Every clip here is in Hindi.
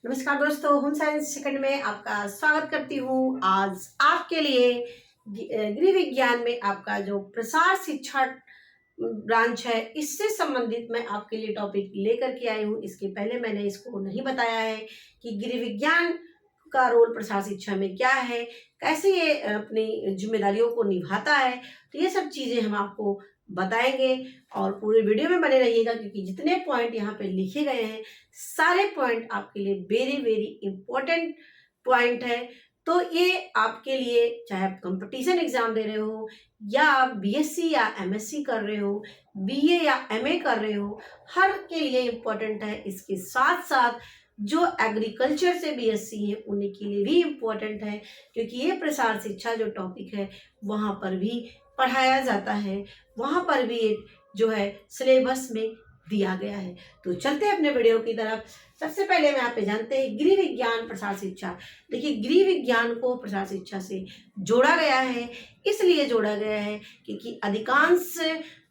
नमस्कार दोस्तों, होम साइंस सेकंड में आपका स्वागत करती हूँ। आज आपके लिए गृह विज्ञान में आपका जो प्रसार शिक्षा ब्रांच है, इससे संबंधित मैं आपके लिए टॉपिक लेकर के आई हूँ। इसके पहले मैंने इसको नहीं बताया है कि गृह विज्ञान का रोल प्रसार शिक्षा में क्या है, कैसे ये अपनी जिम्मेदारियों को निभाता है। तो ये सब चीज़ें हम आपको बताएंगे और पूरे वीडियो में बने रहिएगा, क्योंकि जितने पॉइंट यहाँ पे लिखे गए हैं सारे पॉइंट आपके लिए वेरी वेरी इंपॉर्टेंट पॉइंट है। तो ये आपके लिए, चाहे आप कंपटीशन एग्जाम दे रहे हो या आप बीएससी या एमएससी कर रहे हो, बीए या एमए कर रहे हो, हर के लिए इम्पोर्टेंट है। इसके साथ साथ जो एग्रीकल्चर से बीएससी है उन्हीं के लिए भी इम्पोर्टेंट है, क्योंकि ये प्रसार शिक्षा जो टॉपिक है वहाँ पर भी पढ़ाया जाता है, वहाँ पर भी एक जो है सिलेबस में दिया गया है। तो चलते हैं अपने वीडियो की तरफ। सबसे पहले में यहाँ पे जानते हैं गृह विज्ञान प्रसार शिक्षा। देखिए, गृह विज्ञान को प्रसार शिक्षा से जोड़ा गया है, इसलिए जोड़ा गया है क्योंकि अधिकांश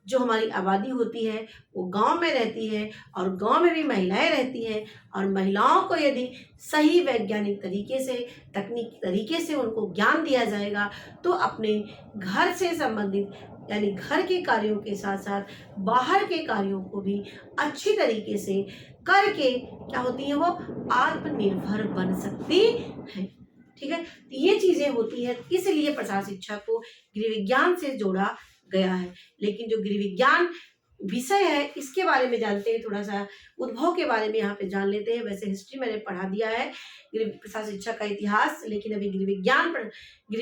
जो हमारी आबादी होती है वो गांव में रहती है और गांव में भी महिलाएं रहती हैं, और महिलाओं को यदि सही वैज्ञानिक तरीके से, तकनीकी तरीके से उनको ज्ञान दिया जाएगा तो अपने घर से संबंधित यानी घर के कार्यों के साथ साथ बाहर के कार्यों को भी अच्छी तरीके से करके क्या होती है, वो आत्मनिर्भर बन सकती है। ठीक है, तो ये चीजें होती है, इसलिए प्रसार शिक्षा को गृह विज्ञान से जोड़ा गया है। लेकिन जो गृह विज्ञान विषय है इसके बारे में जानते हैं, थोड़ा सा उद्भव के बारे में यहाँ पे जान लेते हैं। वैसे हिस्ट्री मैंने पढ़ा दिया है, गृह प्रसार शिक्षा का इतिहास, लेकिन अभी गृह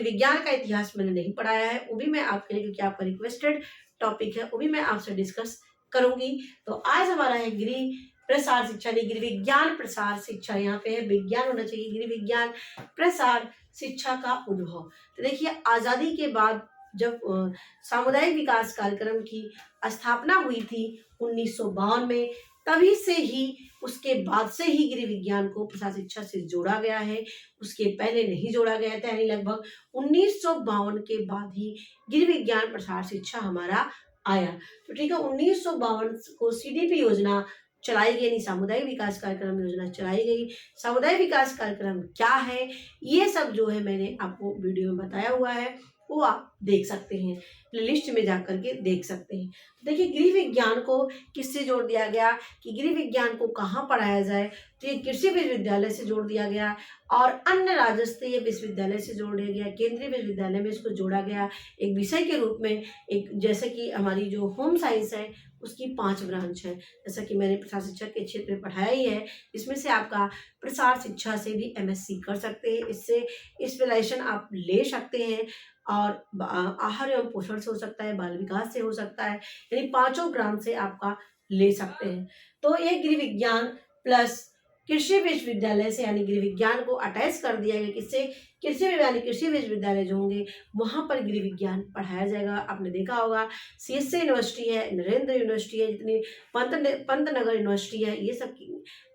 विज्ञान का इतिहास मैंने नहीं पढ़ाया है। वो भी मैं आपके लिए, क्योंकि आपका रिक्वेस्टेड टॉपिक है, वो भी मैं आपसे डिस्कस करूंगी। तो आज हमारा है गृह प्रसार शिक्षा, नहीं गृह विज्ञान प्रसार शिक्षा। यहाँ पे है विज्ञान होना चाहिए, गृह विज्ञान प्रसार शिक्षा का उद्भव। तो देखिए, आजादी के बाद जब सामुदायिक विकास कार्यक्रम की स्थापना हुई थी 1952 में, तभी से ही, उसके बाद से ही गृह विज्ञान को प्रसार शिक्षा से जोड़ा गया है। उसके पहले नहीं जोड़ा गया था, यानी लगभग 1952 के बाद ही गृह विज्ञान प्रसार शिक्षा हमारा आया। तो ठीक है, 1952 को सीडीपी योजना चलाई गई, यानी सामुदायिक विकास कार्यक्रम योजना चलाई गई। सामुदायिक विकास कार्यक्रम क्या है, ये सब जो है मैंने आपको वीडियो में बताया हुआ है, वो आप देख सकते हैं, प्लेलिस्ट में जा करके देख सकते हैं। देखिए, गृह विज्ञान को किससे जोड़ दिया गया कि गृह विज्ञान को कहाँ पढ़ाया जाए, तो ये कृषि विश्वविद्यालय से जोड़ दिया गया और अन्य राजस्त्रीय विश्वविद्यालय से जोड़ दिया गया। केंद्रीय विश्वविद्यालय में इसको जोड़ा गया एक विषय के रूप में। एक जैसे कि हमारी जो होम साइंस है उसकी 5 ब्रांच है, जैसा कि मैंने प्रसार शिक्षा के क्षेत्र में पढ़ाया ही है। इसमें से आपका प्रसार शिक्षा से भी एमएससी कर सकते हैं, इससे स्पेशलाइजेशन आप ले सकते हैं, और आहार एवं पोषण से हो सकता है, बाल विकास से हो सकता है, यानी 5 ब्रांच से आपका ले सकते हैं। तो ये गृह विज्ञान प्लस कृषि विश्वविद्यालय से, यानी गृह विज्ञान को अटैच कर दिया गया, किससे, कृषि विश्वविद्यालय जो होंगे वहाँ पर गृह विज्ञान पढ़ाया जाएगा। आपने देखा होगा सीएससी यूनिवर्सिटी है, नरेंद्र यूनिवर्सिटी है, जितनी पंतनगर यूनिवर्सिटी है, ये सब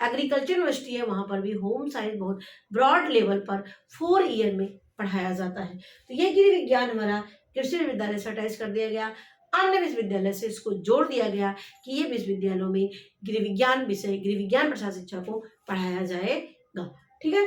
एग्रीकल्चर यूनिवर्सिटी है, वहाँ पर भी होम साइंस बहुत ब्रॉड लेवल पर 4 ईयर में पढ़ाया जाता है। तो ये गृह विज्ञान हमारा कृषि विश्वविद्यालय से अटैच कर दिया गया, अन्य विश्वविद्यालय से इसको जोड़ दिया गया कि ये विश्वविद्यालयों में गृह विज्ञान विषय, गृह विज्ञान प्रसार शिक्षा को पढ़ाया जाएगा। ठीक है,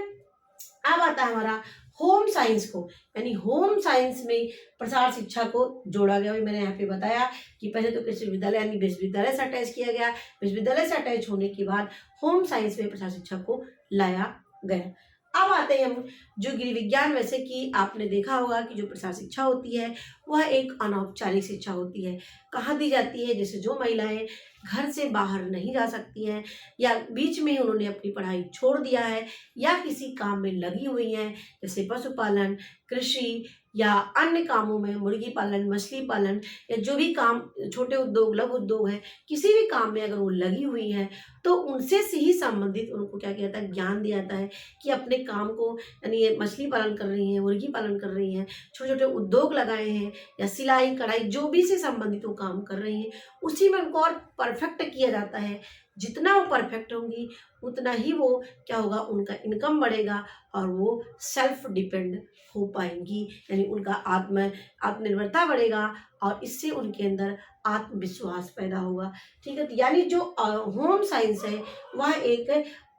अब आता है हमारा होम साइंस को, यानी होम साइंस में प्रसार शिक्षा को जोड़ा गया। मैंने यहाँ पे बताया कि पहले तो कृषि विश्वविद्यालय यानी विश्वविद्यालय से अटैच किया गया, विश्वविद्यालय से अटैच होने के बाद होम साइंस में प्रसार शिक्षा को लाया गया। अब आते हैं हम जो गृह विज्ञान, वैसे कि आपने देखा होगा कि जो प्रसार शिक्षा होती है वह एक अनौपचारिक शिक्षा होती है। कहाँ दी जाती है, जैसे जो महिलाएं घर से बाहर नहीं जा सकती हैं, या बीच में उन्होंने अपनी पढ़ाई छोड़ दिया है, या किसी काम में लगी हुई हैं, जैसे पशुपालन, कृषि या अन्य कामों में, मुर्गी पालन, मछली पालन, या जो भी काम छोटे उद्योग, लघु उद्योग है, किसी भी काम में अगर वो लगी हुई हैं तो उनसे से ही संबंधित उनको क्या किया जाता है, ज्ञान दिया जाता है कि अपने काम को, यानी ये मछली पालन कर रही हैं, मुर्गी पालन कर रही हैं, छोटे छोटे उद्योग लगाए हैं, या सिलाई कढ़ाई जो भी से संबंधित वो काम कर रही हैं, उसी में उनको और परफेक्ट किया जाता है। जितना वो परफेक्ट होंगी उतना ही वो क्या होगा, उनका इनकम बढ़ेगा और वो सेल्फ डिपेंड हो पाएंगी, यानी उनका आत्मनिर्भरता बढ़ेगा और इससे उनके अंदर आत्मविश्वास पैदा होगा। ठीक है, तो यानी जो होम साइंस है वह एक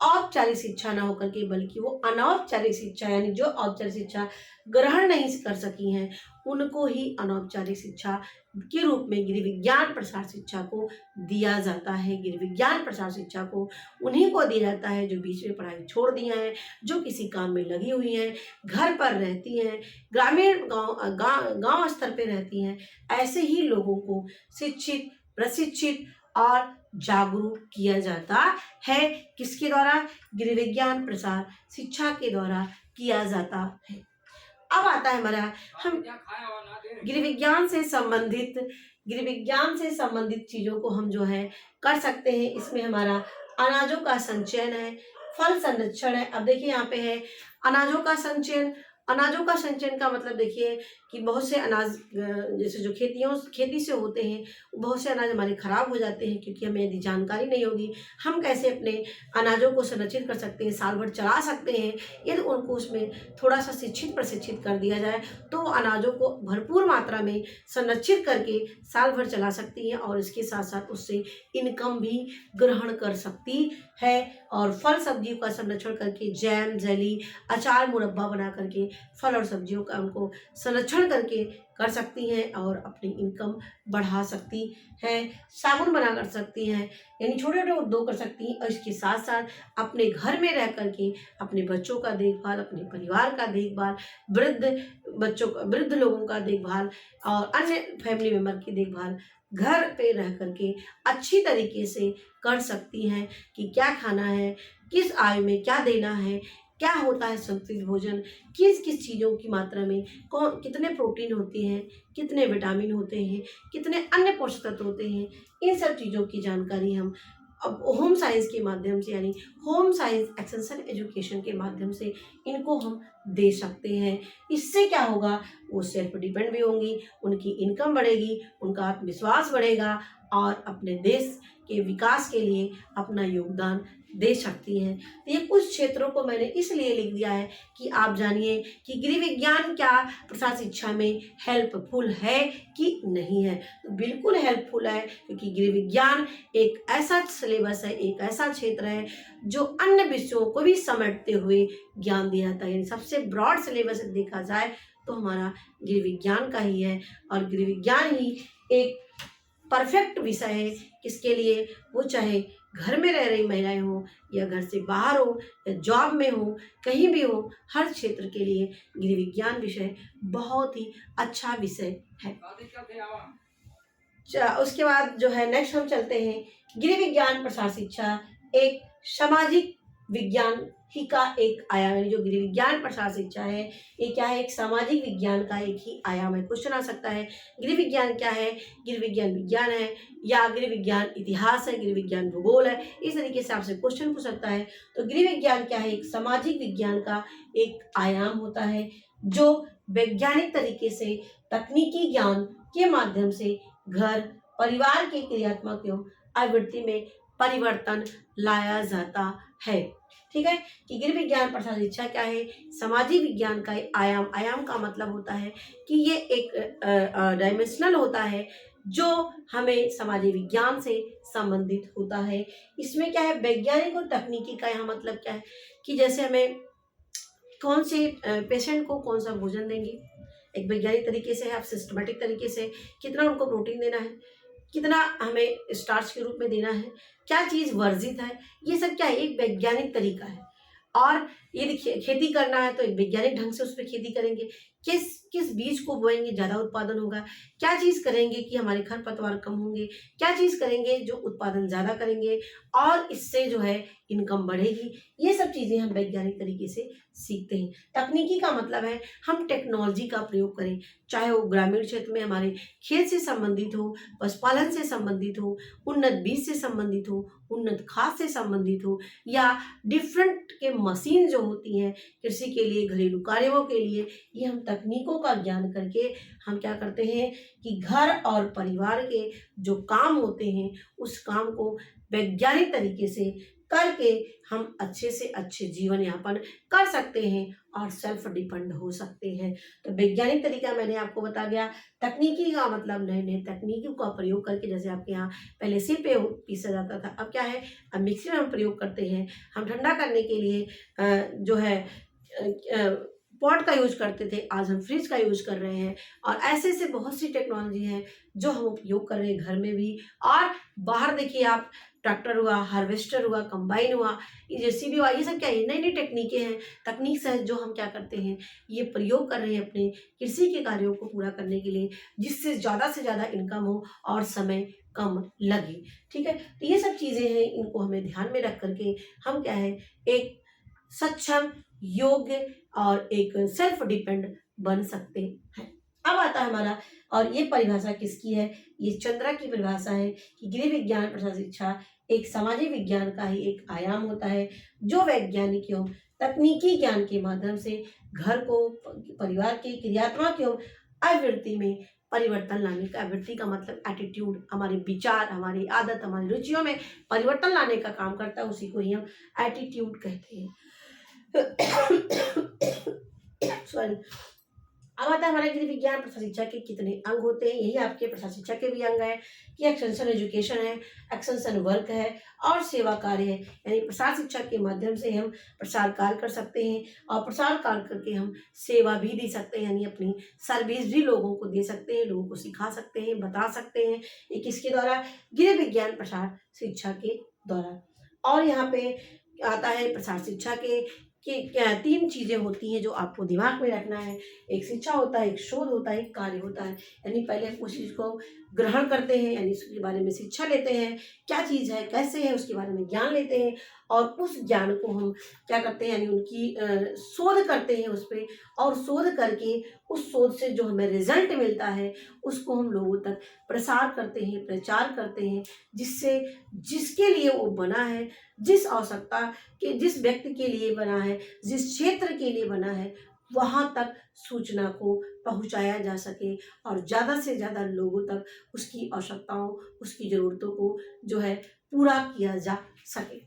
औपचारिक शिक्षा न होकर के बल्कि वो अनौपचारिक शिक्षा, यानी जो औपचारिक शिक्षा ग्रहण नहीं कर सकी हैं उनको ही अनौपचारिक शिक्षा के रूप में गृह विज्ञान प्रसार शिक्षा को दिया जाता है। गृह विज्ञान प्रसार शिक्षा को उन्हीं को दिया जाता है जो बीच में पढ़ाई छोड़ दी हैं, जो किसी काम में लगी हुई हैं, घर पर रहती हैं, ग्रामीण गांव स्तर पे रहती हैं। ऐसे ही लोगों को शिक्षित, प्रशिक्षित और जागरूक किया जाता है। किसके द्वारा? गृह विज्ञान प्रसार शिक्षा के द्वारा किया जाता है। अब आता है हमारा, हम गृह विज्ञान से संबंधित चीजों को हम जो है कर सकते हैं। इसमें हमारा अनाजों का संचयन है, फल संरक्षण है। अब देखिए यहाँ पे है अनाजों का संचयन। अनाजों का संचयन का मतलब देखिए कि बहुत से अनाज जैसे जो खेती से होते हैं, बहुत से अनाज हमारे खराब हो जाते हैं क्योंकि हमें यदि जानकारी नहीं होगी हम कैसे अपने अनाजों को संरक्षित कर सकते हैं, साल भर चला सकते हैं। यदि उनको उसमें थोड़ा सा शिक्षित प्रशिक्षित कर दिया जाए तो अनाजों को भरपूर मात्रा में संरक्षित करके साल भर चला सकती हैं और इसके साथ साथ उससे इनकम भी ग्रहण कर सकती है। और फल सब्जियों का संरक्षण करके जैम, जेली, अचार, मुरब्बा बना करके फल और सब्जियों का उनको संरक्षण करके कर सकती हैं और अपनी इनकम बढ़ा सकती हैं। साबुन बना कर सकती हैं, यानी छोटे छोटे उद्योग कर सकती हैं और इसके साथ साथ अपने घर में रह करके अपने बच्चों का देखभाल, अपने परिवार का देखभाल, वृद्ध लोगों का देखभाल और अन्य फैमिली मेम्बर की देखभाल घर पे रह करके अच्छी तरीके से कर सकती हैं कि क्या खाना है, किस आयु में क्या देना है, क्या होता है संतुलित भोजन, किस किस चीज़ों की मात्रा में कितने प्रोटीन होते हैं, कितने विटामिन होते हैं, कितने अन्य पोषक तत्व होते हैं। इन सब चीज़ों की जानकारी हम अब होम साइंस के माध्यम से, यानी होम साइंस एक्सटेंशन एजुकेशन के माध्यम से इनको हम दे सकते हैं। इससे क्या होगा, वो सेल्फ डिपेंड भी होंगी, उनकी इनकम बढ़ेगी, उनका आत्मविश्वास बढ़ेगा और अपने देश के विकास के लिए अपना योगदान दे सकती हैं। तो ये कुछ क्षेत्रों को मैंने इसलिए लिख दिया है कि आप जानिए कि गृह विज्ञान क्या प्रसार शिक्षा में हेल्पफुल है कि नहीं है। तो बिल्कुल हेल्पफुल है, क्योंकि गृह विज्ञान एक ऐसा सिलेबस है, एक ऐसा क्षेत्र है जो अन्य विषयों को भी समेटते हुए ज्ञान दिया जाता है। यानी सबसे ब्रॉड सिलेबस देखा जाए तो हमारा गृह विज्ञान का ही है और गृह विज्ञान ही एक परफेक्ट विषय है किसके लिए, वो चाहे घर में रह रही महिलाएं हो या घर से बाहर हो या जॉब में हो, कहीं भी हो, हर क्षेत्र के लिए गृह विज्ञान विषय बहुत ही अच्छा विषय है। उसके बाद जो है नेक्स्ट हम चलते हैं, गृह विज्ञान प्रसार शिक्षा एक सामाजिक विज्ञान ही का एक आयाम है। जो गृह विज्ञान प्रसार शिक्षा है ये क्या है, एक सामाजिक विज्ञान का एक ही आयाम है। क्वेश्चन आ सकता है गृह विज्ञान क्या है, गृह विज्ञान विज्ञान है या गृह विज्ञान इतिहास है, गृह विज्ञान भूगोल है, इस तरीके से आपसे क्वेश्चन पूछ सकता है। तो गृह विज्ञान क्या है, एक सामाजिक विज्ञान का एक आयाम होता है जो वैज्ञानिक तरीके से तकनीकी ज्ञान के माध्यम से घर परिवार के क्रियात्मक एवं आवृत्ति में परिवर्तन लाया जाता है। ठीक है, कि गृह विज्ञान प्रसार शिक्षा क्या है, सामाजिक विज्ञान का आयाम। आयाम का मतलब होता है कि ये एक डायमेंशनल होता है जो हमें सामाजिक विज्ञान से संबंधित होता है। इसमें क्या है, वैज्ञानिक और तकनीकी का यहाँ मतलब क्या है कि जैसे हमें कौन से पेशेंट को कौन सा भोजन देंगे, एक वैज्ञानिक तरीके से है, आप सिस्टमेटिक तरीके से कितना उनको प्रोटीन देना है, कितना हमें स्टार्च के रूप में देना है, क्या चीज़ वर्जित है, ये सब क्या है, एक वैज्ञानिक तरीका है। और ये देखिए खेती करना है तो एक वैज्ञानिक ढंग से उस पर खेती करेंगे, किस बीज को बोएंगे ज़्यादा उत्पादन होगा, क्या चीज़ करेंगे कि हमारे खरपतवार कम होंगे, क्या चीज़ करेंगे जो उत्पादन ज़्यादा करेंगे और इससे जो है इनकम बढ़ेगी। ये सब चीज़ें हम वैज्ञानिक तरीके से सीखते हैं। तकनीकी का मतलब है हम टेक्नोलॉजी का प्रयोग करें, चाहे वो ग्रामीण क्षेत्र में हमारे खेत से संबंधित हो, पशुपालन से संबंधित हो, उन्नत बीज से संबंधित हो, उन्नत खाद से संबंधित हो, या डिफरेंट के मशीन जो होती हैं कृषि के लिए, घरेलू कार्यों के लिए, ये हम तकनीकों का ज्ञान करके हम क्या करते हैं कि घर और परिवार के जो काम होते हैं उस काम को वैज्ञानिक तरीके से करके हम अच्छे से अच्छे जीवन यापन कर सकते हैं और सेल्फ डिपेंड हो सकते हैं। तो वैज्ञानिक तरीका मैंने आपको बता दिया। तकनीकी का मतलब नए नए तकनीकों का प्रयोग करके, जैसे आपके यहाँ पहले सिल पे पीसा जाता था, अब क्या है, अब मिक्सी में हम प्रयोग करते हैं। हम ठंडा करने के लिए जो है पॉट का यूज करते थे, आज हम फ्रिज का यूज कर रहे हैं। और ऐसे ऐसे बहुत सी टेक्नोलॉजी है जो हम उपयोग कर रहे हैं घर में भी और बाहर। देखिए आप, ट्रैक्टर हुआ, हार्वेस्टर हुआ, कंबाइन हुआ, ये जेसीबी हुआ, ये सब क्या है, नई नई टेक्निकें हैं, तकनीक से जो हम क्या करते हैं, ये प्रयोग कर रहे हैं अपने कृषि के कार्यों को पूरा करने के लिए, जिससे ज़्यादा इनकम हो और समय कम लगे। ठीक है, तो ये सब चीज़ें हैं, इनको हमें ध्यान में रख करके हम क्या है, एक सक्षम, योग्य और एक सेल्फ डिपेंड बन सकते हैं। अब आता है हमारा, और ये परिभाषा किसकी है, ये चंद्रा की परिभाषा है कि गृह विज्ञान प्रसार शिक्षा एक सामाजिक विज्ञान का ही एक आयाम होता है, जो वैज्ञानिक एवं तकनीकी ज्ञान के माध्यम से घर को, परिवार के क्रियात्मक एवं आवृत्ति में परिवर्तन लाने का, आवृत्ति का मतलब एटीट्यूड, हमारे विचार, हमारी आदत, हमारी रुचियों में परिवर्तन लाने का काम करता है, उसी को ही हम एटीट्यूड कहते हैं। सॉरी। अब आता है हमारे गृह विज्ञान प्रसार शिक्षा के कितने अंग होते हैं। यही आपके प्रसार शिक्षा के भी अंग है कि एक्सटेंशन एजुकेशन है, एक्सटेंशन वर्क है और सेवा कार्य है। यानी प्रसार शिक्षा के माध्यम से हम प्रसार कार्य कर सकते हैं और प्रसार कार्य करके हम सेवा भी दे सकते हैं, यानी अपनी सर्विस भी लोगों को दे सकते हैं, लोगों को सिखा सकते हैं, बता सकते हैं। ये किसके द्वारा, गृह विज्ञान प्रसार शिक्षा के द्वारा। और यहाँ पे आता है प्रसार शिक्षा के कि क्या 3 चीज़ें होती हैं जो आपको दिमाग में रखना है। एक शिक्षा होता है, एक शोध होता है, एक कार्य होता है। यानी पहले हम उस चीज़ को ग्रहण करते हैं, यानी उसके बारे में शिक्षा लेते हैं, क्या चीज़ है, कैसे है, उसके बारे में ज्ञान लेते हैं और उस ज्ञान को हम क्या करते हैं, यानी उनकी शोध करते हैं उस पर, और शोध करके उस शोध से जो हमें रिजल्ट मिलता है उसको हम लोगों तक प्रसार करते हैं, प्रचार करते हैं, जिससे जिसके लिए वो बना है, जिस आवश्यकता के, जिस व्यक्ति के लिए बना है, जिस क्षेत्र के लिए बना है, वहाँ तक सूचना को पहुँचाया जा सके और ज़्यादा से ज़्यादा लोगों तक उसकी आवश्यकताओं, उसकी ज़रूरतों को जो है पूरा किया जा सके।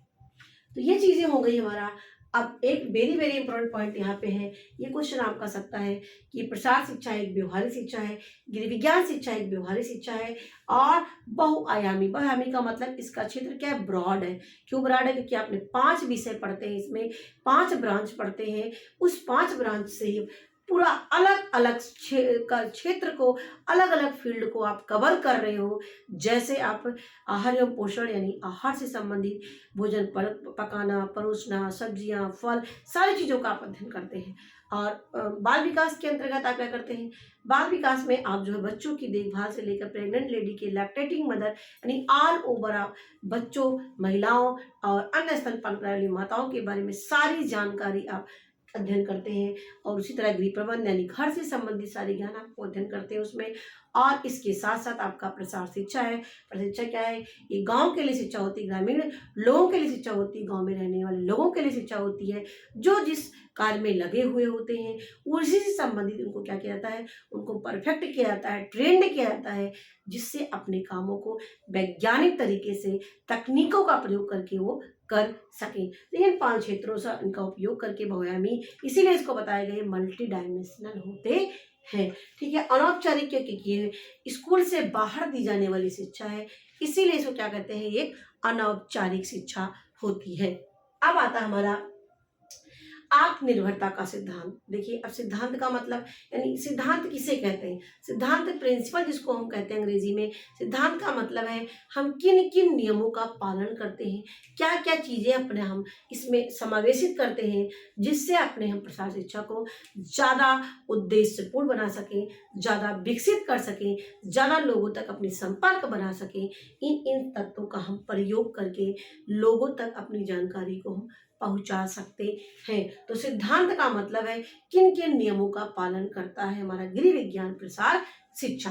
तो ये चीज़ें हो गई हमारा। अब एक वेरी वेरी इंपॉर्टेंट पॉइंट यहाँ पे है, ये क्वेश्चन आपका सकता है कि प्रसार शिक्षा एक व्यवहारिक शिक्षा है, गृह विज्ञान शिक्षा एक व्यवहारिक शिक्षा है और बहुआयामी। बहुआयामी का मतलब इसका क्षेत्र क्या है, ब्रॉड है। क्यों ब्रॉड है, क्योंकि आपने 5 विषय पढ़ते हैं, इसमें 5 ब्रांच पढ़ते हैं, उस 5 ब्रांच से पूरा अलग अलग क्षेत्र को, अलग अलग फील्ड को आप कवर कर रहे हो। जैसे आप आहार एवं पोषण, यानी आहार से संबंधित भोजन पकाना, परोसना, सब्जियां, फल, सारी चीज़ों का आप अध्ययन करते हैं। और बाल विकास के अंतर्गत आप क्या करते हैं, बाल विकास में आप जो है बच्चों की देखभाल से लेकर प्रेग्नेंट लेडी के, लैक्टेटिंग मदर, यानी ऑल ओवर आप बच्चों, महिलाओं और अन्य स्तनपान कराने वाली माताओं के बारे में सारी जानकारी आप अध्ययन करते हैं। और उसी तरह गृह प्रबंध, यानी घर से संबंधित सारी ज्ञान आपको अध्ययन करते हैं उसमें। और इसके साथ साथ आपका प्रसार शिक्षा है। प्रसार शिक्षा क्या है, ये गांव के लिए शिक्षा होती है, ग्रामीण लोगों के लिए शिक्षा होती है, गांव में रहने वाले लोगों के लिए शिक्षा होती है, जो जिस कार्य में लगे हुए होते हैं उसी से संबंधित उनको क्या किया जाता है, उनको परफेक्ट किया जाता है, ट्रेंड किया जाता है, जिससे अपने कामों को वैज्ञानिक तरीके से, तकनीकों का प्रयोग करके वो कर सकें। तो इन 5 क्षेत्रों से इनका उपयोग करके बहुआयामी, इसीलिए इसको बताए गए मल्टी डायमेंशनल होते हैं। ठीक है, अनौपचारिक क्योंकि स्कूल से बाहर दी जाने वाली शिक्षा है, इसीलिए इसको क्या कहते हैं, ये अनौपचारिक शिक्षा होती है। अब आता हमारा आत्मनिर्भरता का सिद्धांत। देखिए, अब सिद्धांत का मतलब, यानी सिद्धांत किसे कहते हैं, सिद्धांत प्रिंसिपल जिसको हम कहते हैं अंग्रेजी में। सिद्धांत का मतलब है हम किन किन नियमों का पालन करते हैं, क्या क्या चीज़ें अपने हम इसमें समावेशित करते हैं, जिससे अपने हम प्रसार शिक्षा को ज़्यादा उद्देश्यपूर्ण बना सकें, ज़्यादा विकसित कर सकें, ज़्यादा लोगों तक अपनी संपर्क बना सकें। इन तत्वों का हम प्रयोग करके लोगों तक अपनी जानकारी को हम पहुंचा सकते हैं। तो सिद्धांत का मतलब है किन किन नियमों का पालन करता है हमारा गृह विज्ञान प्रसार शिक्षा।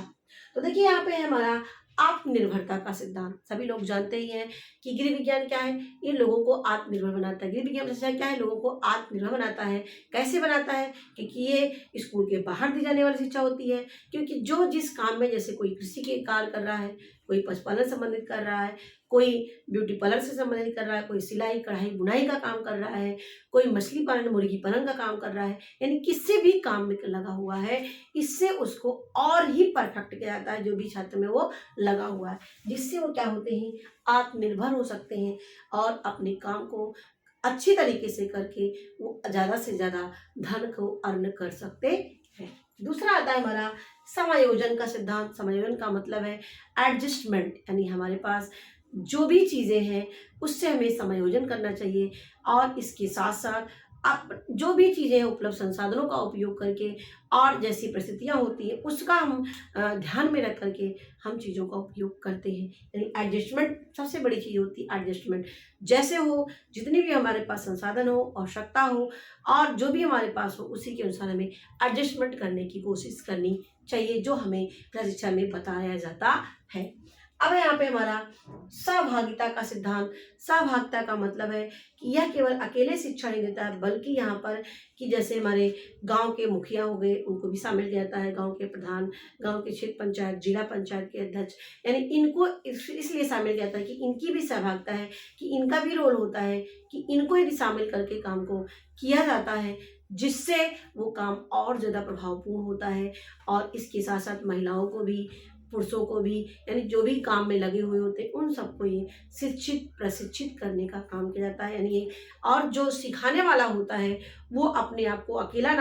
तो देखिए यहाँ पे है हमारा आत्मनिर्भरता का सिद्धांत। सभी लोग जानते ही हैं कि गृह विज्ञान क्या है, ये लोगों को आत्मनिर्भर बनाता है। गृह विज्ञान शिक्षा क्या है, लोगों को आत्मनिर्भर बनाता है। कैसे बनाता है, क्योंकि ये स्कूल के बाहर दी जाने वाली शिक्षा होती है। क्योंकि जो जिस काम में, जैसे कोई कृषि के कार्य कर रहा है, कोई पशुपालन संबंधित कर रहा है, कोई ब्यूटी पार्लर से संबंधित कर रहा है, कोई सिलाई कढ़ाई बुनाई का काम कर रहा है, कोई मछली पालन मुर्गी पालन का काम कर रहा है, यानी किसी भी काम में लगा हुआ है, इससे उसको और ही परफेक्ट किया जाता है जो भी क्षेत्र में वो लगा हुआ है, जिससे वो क्या होते हैं, आत्मनिर्भर हो सकते हैं और अपने काम को अच्छी तरीके से करके वो ज़्यादा से ज़्यादा धन को अर्न कर सकते हैं। दूसरा आता है हमारा समायोजन का सिद्धांत। समायोजन का मतलब है एडजस्टमेंट, यानी हमारे पास जो भी चीज़ें हैं उससे हमें समायोजन करना चाहिए और इसके साथ साथ आप जो भी चीज़ें हैं उपलब्ध संसाधनों का उपयोग करके और जैसी परिस्थितियाँ होती हैं उसका हम ध्यान में रख करके हम चीज़ों का उपयोग करते हैं। यानी एडजस्टमेंट सबसे बड़ी चीज़ होती है। एडजस्टमेंट जैसे हो, जितनी भी हमारे पास संसाधन हो, आवश्यकता हो और जो भी हमारे पास हो उसी के अनुसार हमें एडजस्टमेंट करने की कोशिश करनी चाहिए, जो हमें प्रशिक्षण में बताया जाता है। अब यहाँ पे हमारा सहभागिता का सिद्धांत। सहभागिता का मतलब है कि यह केवल अकेले शिक्षा नहीं देता है, बल्कि यहाँ पर कि जैसे हमारे गांव के मुखिया हो गए उनको भी शामिल किया जाता है, गांव के प्रधान, गांव के क्षेत्र पंचायत, जिला पंचायत के अध्यक्ष, यानी इनको इसलिए शामिल किया जाता है कि इनकी भी सहभागिता है, कि इनका भी रोल होता है कि इनको यदि शामिल करके काम को किया जाता है जिससे वो काम और ज़्यादा प्रभावपूर्ण होता है। और इसके साथ साथ महिलाओं को भी, पुरुषों को भी, यानी जो भी काम में लगे हुए होते हैं उन सबको ये शिक्षित प्रशिक्षित करने का काम किया जाता है। यानी ये और जो सिखाने वाला होता है वो अपने आप को अकेला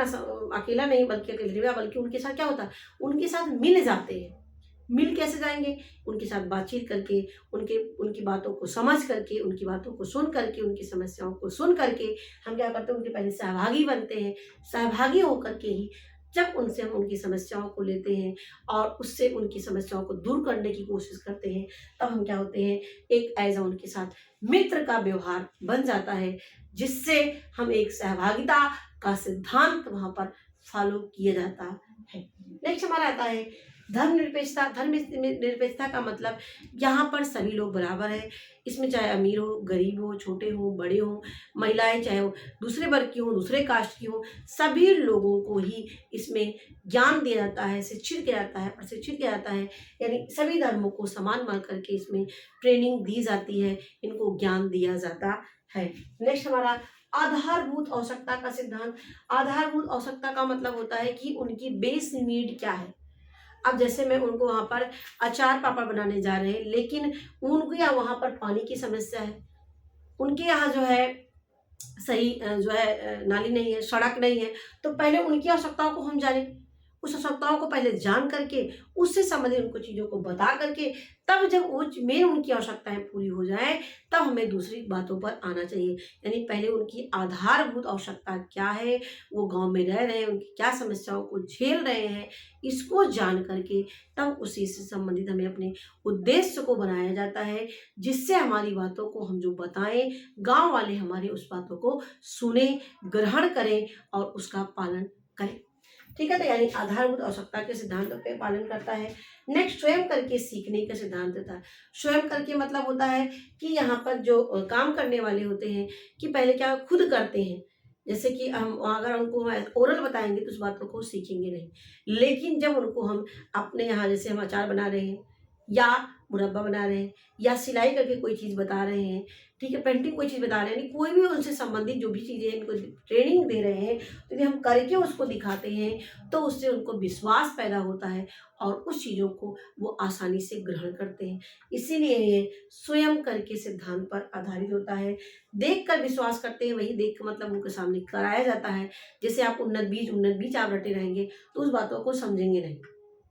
नहीं बल्कि अकेले, बल्कि उनके साथ क्या होता है, उनके साथ मिल जाते हैं। मिल कैसे जाएंगे, उनके साथ बातचीत करके, उनकी बातों को समझ करके, उनकी बातों को सुन करके, उनकी समस्याओं को सुन करके हम क्या करते हैं, उनके पहले सहभागी बनते हैं। सहभागी होकर के ही जब उनसे हम उनकी समस्याओं को लेते हैं और उससे उनकी समस्याओं को दूर करने की कोशिश करते हैं, तब हम क्या होते हैं, एक एज उनके साथ मित्र का व्यवहार बन जाता है, जिससे हम एक सहभागिता का सिद्धांत वहाँ पर फॉलो किया जाता है। नेक्स्ट हमारा आता है धर्मनिरपेक्षता। धर्मनिरपेक्षता का मतलब यहाँ पर सभी लोग बराबर है। इसमें चाहे अमीर हो, गरीब हो, छोटे हो, बड़े हो, महिलाएं चाहे वो दूसरे वर्ग की हो, दूसरे कास्ट की हो, सभी लोगों को ही इसमें ज्ञान दिया जाता है, शिक्षित किया जाता है, प्रशिक्षित किया जाता है। यानी सभी धर्मों को समान मान करके इसमें ट्रेनिंग दी जाती है, इनको ज्ञान दिया जाता है। नेक्स्ट हमारा आधारभूत आवश्यकता का सिद्धांत। आधारभूत आवश्यकता का मतलब होता है कि उनकी बेस नीड क्या है। अब जैसे मैं उनको वहाँ पर अचार पापड़ बनाने जा रहे हैं, लेकिन उनके यहाँ वहाँ पर पानी की समस्या है, उनके यहाँ जो है सही जो है नाली नहीं है, सड़क नहीं है, तो पहले उनकी आवश्यकताओं को हम जानें, उस आवश्यकताओं को पहले जान करके उससे संबंधित उनको चीज़ों को बता करके तब जब वो मेन उनकी आवश्यकताएं पूरी हो जाए तब हमें दूसरी बातों पर आना चाहिए। यानी पहले उनकी आधारभूत आवश्यकता क्या है, वो गांव में रह रहे हैं, उनकी क्या समस्याओं को झेल रहे हैं, इसको जान करके तब उसी से संबंधित हमें अपने उद्देश्य को बनाया जाता है, जिससे हमारी बातों को हम जो बताएं गाँव वाले हमारी उस बातों को सुने, ग्रहण करें और उसका पालन करें। ठीक है, तो यानी आधारभूत आवश्यकता के सिद्धांतों पे पालन करता है। नेक्स्ट स्वयं करके सीखने का सिद्धांत देता है। स्वयं करके मतलब होता है कि यहाँ पर जो काम करने वाले होते हैं कि पहले क्या खुद करते हैं, जैसे कि हम अगर उनको ओरल बताएंगे तो उस बातों को सीखेंगे नहीं, लेकिन जब उनको हम अपने यहाँ जैसे हम अचार बना रहे हैं या मुरब्बा बना रहे हैं या सिलाई करके कोई चीज़ बता रहे हैं, ठीक है, पेंटिंग कोई चीज़ बता रहे हैं, यानी कोई भी उनसे संबंधित जो भी चीज़ें इनको ट्रेनिंग दे रहे हैं, तो यदि हम करके उसको दिखाते हैं तो उससे उनको विश्वास पैदा होता है और उस चीज़ों को वो आसानी से ग्रहण करते हैं। इसीलिए ये स्वयं करके सिद्धांत पर आधारित होता है। देख कर विश्वास करते हैं, वही देख कर मतलब उनके सामने कराया जाता है। जैसे आप उन्नत बीज आप रटे रहेंगे तो उस बातों को समझेंगे नहीं,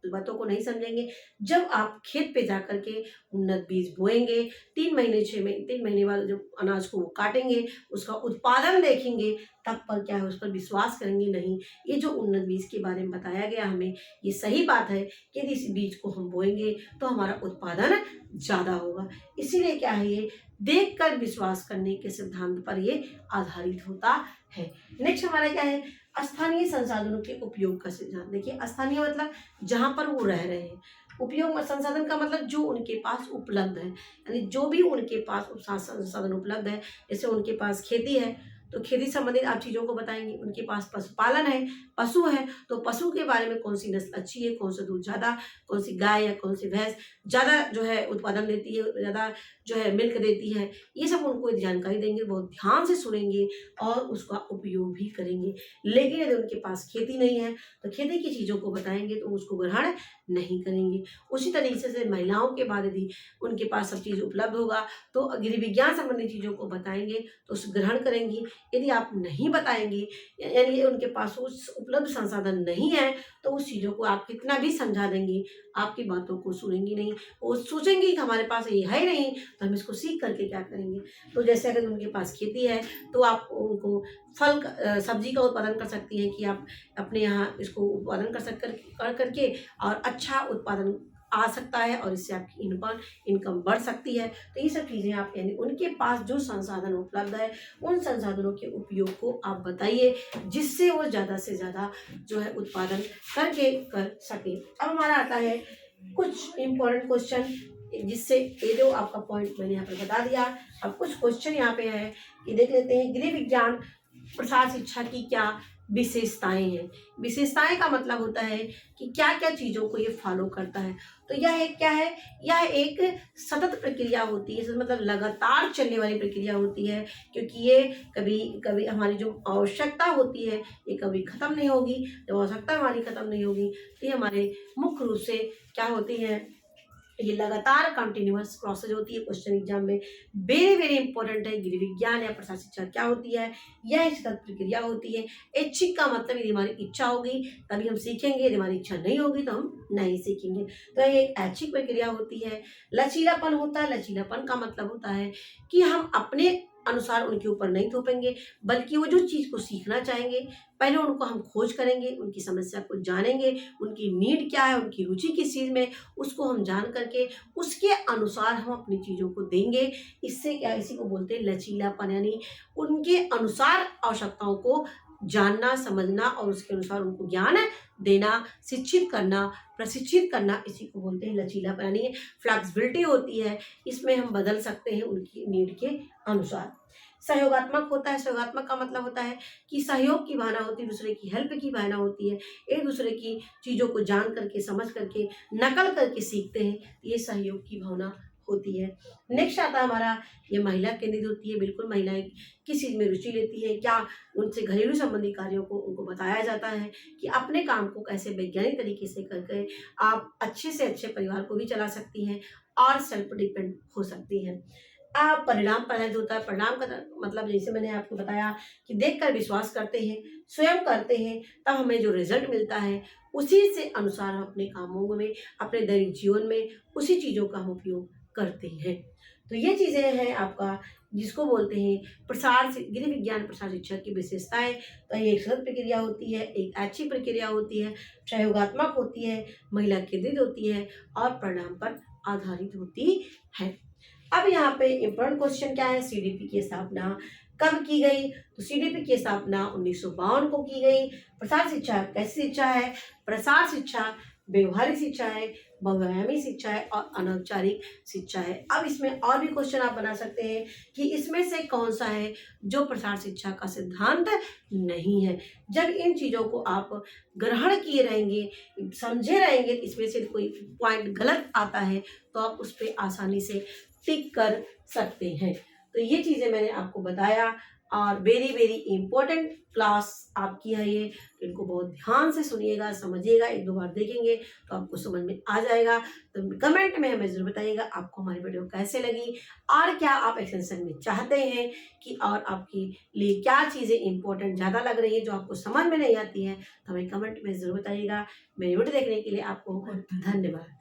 बातों को नहीं समझेंगे। जब आप खेत पे जा कर के उन्नत बीज बोएंगे, 3 महीने बाद जब अनाज को वो काटेंगे, उसका उत्पादन देखेंगे, तब पर क्या है उस पर विश्वास करेंगे नहीं, ये जो उन्नत बीज के बारे में बताया गया हमें ये सही बात है कि यदि इस बीज को हम बोएंगे तो हमारा उत्पादन ज़्यादा होगा। इसीलिए क्या है, ये देख कर विश्वास करने के सिद्धांत पर ये आधारित होता है। नेक्स्ट हमारा क्या है, स्थानीय संसाधनों के उपयोग का सिद्धांत। देखिए, स्थानीय मतलब जहाँ पर वो रह रहे हैं, उपयोग संसाधन का मतलब जो उनके पास उपलब्ध है, यानी जो भी उनके पास संसाधन उपलब्ध है। जैसे उनके पास खेती है तो खेती संबंधित आप चीज़ों को बताएंगे। उनके पास पशुपालन है, पशु है, तो पशु के बारे में कौन सी नस्ल अच्छी है, कौन सा दूध ज़्यादा, कौन सी गाय या कौन सी भैंस ज़्यादा जो है उत्पादन देती है, ज़्यादा जो है मिल्क देती है, ये सब उनको जानकारी देंगे, बहुत ध्यान से सुनेंगे और उसका उपयोग भी करेंगे। लेकिन यदि उनके पास खेती नहीं है तो खेती की चीज़ों को बताएंगे तो उसको ग्रहण नहीं करेंगे। उसी तरीके से महिलाओं के बाद यदि उनके पास सब चीज़ उपलब्ध होगा तो गृह विज्ञान संबंधी चीज़ों को बताएंगे तो उस ग्रहण करेंगी। यदि आप नहीं बताएंगे यानी उनके पास उस उपलब्ध संसाधन नहीं है तो उस चीज़ों को आप कितना भी समझा देंगे, आपकी बातों को सुनेंगी नहीं। वो सोचेंगे कि हमारे पास ये है ही नहीं तो हम इसको सीख करके क्या करेंगे। तो जैसे अगर उनके पास खेती है तो आप उनको फल सब्जी का उत्पादन कर सकती हैं कि आप अपने यहाँ इसको उत्पादन कर करके और अच्छा उत्पादन आ सकता है और इससे आपकी इनकम बढ़ सकती है। तो ये सब चीज़ें आप यानी उनके पास जो संसाधन उपलब्ध है उन संसाधनों के उपयोग को आप बताइए जिससे वो ज़्यादा से ज़्यादा जो है उत्पादन करके कर सके। अब हमारा आता है कुछ इम्पोर्टेंट क्वेश्चन, जिससे ये जो आपका पॉइंट मैंने यहाँ पे बता दिया। अब कुछ क्वेश्चन यहाँ पे है कि देख लेते हैं, गृह विज्ञान प्रसार शिक्षा की क्या विशेषताएं हैं। विशेषताएं का मतलब होता है कि क्या क्या चीज़ों को ये फॉलो करता है। तो यह एक क्या है, यह एक सतत प्रक्रिया होती है, मतलब लगातार चलने वाली प्रक्रिया होती है, क्योंकि ये कभी कभी हमारी जो आवश्यकता होती है ये कभी ख़त्म नहीं होगी। जब आवश्यकता हमारी ख़त्म नहीं होगी तो ये हमारे मुख्य रूप से क्या होती है, ये लगातार कंटिन्यूअस प्रोसेस होती है। क्वेश्चन एग्जाम में वेरी वेरी इंपॉर्टेंट है। गृह विज्ञान या प्रसार शिक्षा क्या होती है, यह एक सतत प्रक्रिया होती है। ऐच्छिक का मतलब यदि हमारी इच्छा होगी तभी हम सीखेंगे, यदि हमारी इच्छा नहीं होगी तो हम नहीं सीखेंगे। तो ये एक ऐच्छिक प्रक्रिया होती है। लचीलापन होता है। लचीलापन का मतलब होता है कि हम अपने अनुसार उनके ऊपर नहीं थोपेंगे, बल्कि वो जो चीज़ को सीखना चाहेंगे पहले उनको हम खोज करेंगे, उनकी समस्या को जानेंगे, उनकी नीड क्या है, उनकी रुचि किस चीज़ में, उसको हम जान करके उसके अनुसार हम अपनी चीज़ों को देंगे। इससे क्या, इसी को बोलते हैं लचीलापन, यानी उनके अनुसार आवश्यकताओं को जानना, समझना और उसके अनुसार उनको ज्ञान देना, शिक्षित करना, प्रशिक्षित करना, इसी को बोलते हैं लचीलापन। यानी फ्लेक्सिबिलिटी होती है, इसमें हम बदल सकते हैं उनकी नीड के अनुसार। सहयोगात्मक होता है। सहयोगात्मक का मतलब होता है कि सहयोग की भावना होती है, दूसरे की हेल्प की भावना होती है, एक दूसरे की चीज़ों को जान करके, समझ करके, नकल करके सीखते हैं, ये सहयोग की भावना होती है। नेक्स्ट आता है हमारा, ये महिला केंद्रित होती है। बिल्कुल महिलाएं किस चीज़ में रुचि लेती है, क्या उनसे घरेलू संबंधी कार्यों को उनको बताया जाता है कि अपने काम को कैसे वैज्ञानिक तरीके से करके आप अच्छे से अच्छे परिवार को भी चला सकती हैं और सेल्फ डिपेंड हो सकती हैं। परिणाम प्रभावित होता है। परिणाम का मतलब जैसे मैंने आपको बताया कि देखकर विश्वास करते हैं, स्वयं करते हैं, तब हमें जो रिजल्ट मिलता है उसी से अनुसार हम अपने कामों में, अपने दैनिक जीवन में उसी चीज़ों का हम उपयोग करते हैं। तो ये चीज़ें हैं आपका जिसको बोलते हैं गृह विज्ञान प्रसार शिक्षा की विशेषताएं। तो ये एक सतत प्रक्रिया होती है, एक अच्छी प्रक्रिया होती है, सहयोगात्मक होती है, महिला केंद्रित होती है और परिणाम पर आधारित होती है। अब यहाँ पे इम्पोर्टेंट क्वेश्चन क्या है, सीडीपी की स्थापना कब की गई। तो सीडीपी की स्थापना 1952 को की गई। प्रसार शिक्षा कैसी शिक्षा है, प्रसार शिक्षा व्यवहारिक शिक्षा है, बहुआयामी शिक्षा है और अनौपचारिक शिक्षा है। अब इसमें और भी क्वेश्चन आप बना सकते हैं कि इसमें से कौन सा है जो प्रसार शिक्षा का सिद्धांत नहीं है। जब इन चीज़ों को आप ग्रहण किए रहेंगे, समझे रहेंगे, इसमें से कोई पॉइंट गलत आता है तो आप उस पर आसानी से टिक कर सकते हैं। तो ये चीज़ें मैंने आपको बताया और वेरी वेरी इंपॉर्टेंट क्लास आपकी है ये, तो इनको बहुत ध्यान से सुनिएगा, समझिएगा, एक दो बार देखेंगे तो आपको समझ में आ जाएगा। तो कमेंट में हमें ज़रूर बताइएगा आपको हमारी वीडियो कैसे लगी और क्या आप एक्सटेंशन में चाहते हैं कि और आपके लिए क्या चीज़ें इंपॉर्टेंट ज़्यादा लग रही है जो आपको समझ में नहीं आती है, तो हमें कमेंट में ज़रूर बताइएगा। मेरी वीडियो देखने के लिए आपको धन्यवाद।